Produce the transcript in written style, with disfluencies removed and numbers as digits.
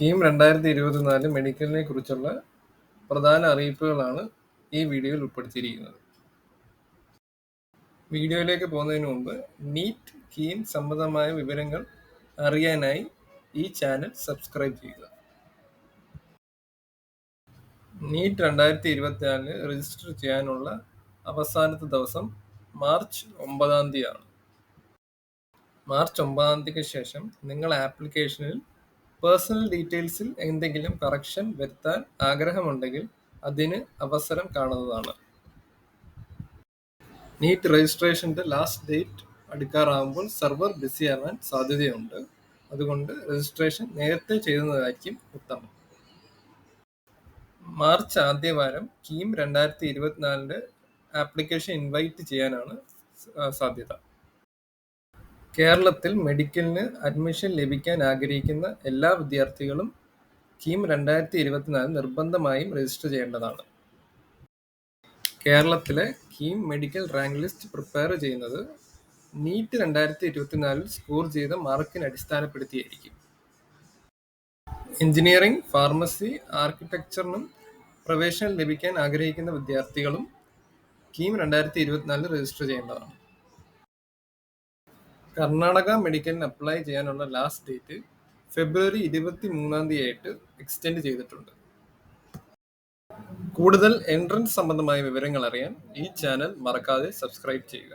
കീം 2024 മെഡിക്കലിനെ കുറിച്ചുള്ള പ്രധാന അറിയിപ്പുകളാണ് ഈ വീഡിയോയിൽ ഉൾപ്പെടുത്തിയിരിക്കുന്നത്. വീഡിയോയിലേക്ക് പോകുന്നതിന് മുമ്പ് നീറ്റ് കീം സംബന്ധമായ വിവരങ്ങൾ അറിയാനായി ഈ ചാനൽ സബ്സ്ക്രൈബ് ചെയ്യുക. നീറ്റ് 2024 രജിസ്റ്റർ ചെയ്യാനുള്ള അവസാനത്തെ ദിവസം മാർച്ച് 9 മാർച്ച് 9 ശേഷം നിങ്ങൾ ആപ്ലിക്കേഷനിൽ പേഴ്സണൽ ഡീറ്റെയിൽസിൽ എന്തെങ്കിലും കറക്ഷൻ വരുത്താൻ ആഗ്രഹമുണ്ടെങ്കിൽ അതിന് അവസരം കാണുന്നതാണ്. നീറ്റ് രജിസ്ട്രേഷന്റെ ലാസ്റ്റ് ഡേറ്റ് അടുക്കാറാകുമ്പോൾ സെർവർ ബിസിയാവാൻ സാധ്യതയുണ്ട്. അതുകൊണ്ട് രജിസ്ട്രേഷൻ നേരത്തെ ചെയ്യുന്നതായിരിക്കും ഉത്തമം. മാർച്ച് ആദ്യവാരം കീം 2024 ആപ്ലിക്കേഷൻ ഇൻവൈറ്റ് ചെയ്യാനാണ് സാധ്യത. കേരളത്തിൽ മെഡിക്കലിന് അഡ്മിഷൻ ലഭിക്കാൻ ആഗ്രഹിക്കുന്ന എല്ലാ വിദ്യാർത്ഥികളും കീം 2024 നിർബന്ധമായും രജിസ്റ്റർ ചെയ്യേണ്ടതാണ്. കേരളത്തിലെ KEAM medical rank list prepare ചെയ്യുന്നത് നീറ്റ് 2024 സ്കോർ ചെയ്ത മാർക്കിനെ അടിസ്ഥാനപ്പെടുത്തിയായിരിക്കും. എഞ്ചിനീയറിംഗ്, ഫാർമസി, ആർക്കിടെക്ചറിനും പ്രവേശനം ലഭിക്കാൻ ആഗ്രഹിക്കുന്ന വിദ്യാർത്ഥികളും കീം 2024 രജിസ്റ്റർ ചെയ്യേണ്ടതാണ്. കർണാടക മെഡിക്കലിന് അപ്ലൈ ചെയ്യാനുള്ള ലാസ്റ്റ് ഡേറ്റ് ഫെബ്രുവരി 23 എക്സ്റ്റെൻഡ് ചെയ്തിട്ടുണ്ട്. കൂടുതൽ എൻട്രൻസ് സംബന്ധമായ വിവരങ്ങൾ അറിയാൻ ഈ ചാനൽ മറക്കാതെ സബ്സ്ക്രൈബ് ചെയ്യുക.